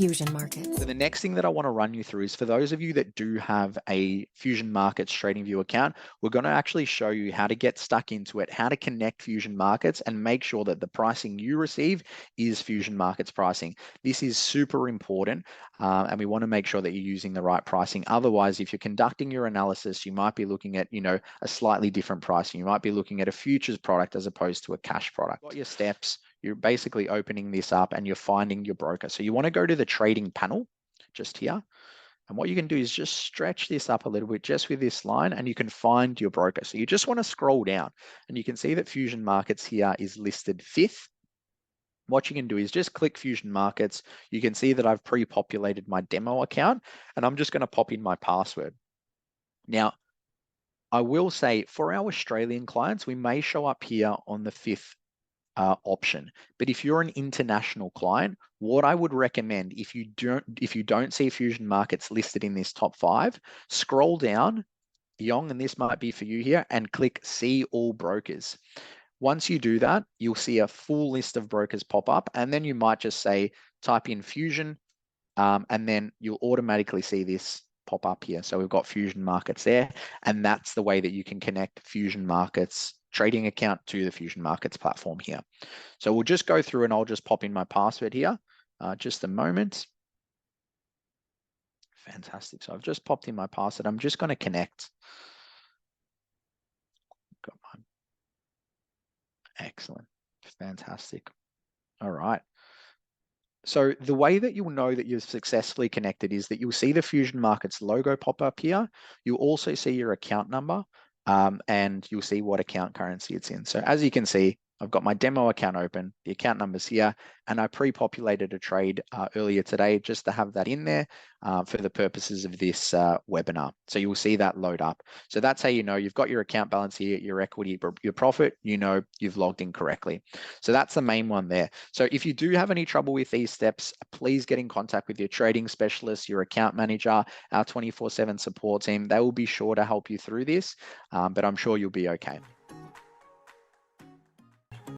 Fusion Markets. So the next thing that I want to run you through is for those of you that do have a Fusion Markets TradingView account, we're going to actually show you how to get stuck into it, how to connect Fusion Markets and make sure that the pricing you receive is Fusion Markets pricing. This is super important and we want to make sure that you're using the right pricing. Otherwise, if you're conducting your analysis, you might be looking at, a slightly different pricing. You might be looking at a futures product as opposed to a cash product. Got your steps. You're basically opening this up and you're finding your broker. So you want to go to the trading panel just here. And what you can do is just stretch this up a little bit just with this line and you can find your broker. So you just want to scroll down and you can see that Fusion Markets here is listed 5th. What you can do is just click Fusion Markets. You can see that I've pre-populated my demo account and I'm just going to pop in my password. Now, I will say for our Australian clients, we may show up here on the 5th option. But if you're an international client, what I would recommend if you don't see Fusion Markets listed in this top 5, scroll down, Yong, and this might be for you here, and click See All Brokers. Once you do that, you'll see a full list of brokers pop up, and then you might just say type in Fusion, and then you'll automatically see this pop up here. So we've got Fusion Markets there, and that's the way that you can connect Fusion Markets trading account to the Fusion Markets platform here. So we'll just go through and I'll just pop in my password here. Just a moment. Fantastic. So I've just popped in my password. I'm just going to connect. Got mine. Excellent. Fantastic. All right. So the way that you'll know that you're successfully connected is that you'll see the Fusion Markets logo pop up here. You'll also see your account number. And you'll see what account currency it's in. So as you can see, I've got my demo account open, the account number's here, and I pre-populated a trade earlier today just to have that in there for the purposes of this webinar. So you'll see that load up. So that's how you know you've got your account balance here, your equity, your profit, you've logged in correctly. So that's the main one there. So if you do have any trouble with these steps, please get in contact with your trading specialist, your account manager, our 24/7 support team. They will be sure to help you through this, but I'm sure you'll be okay.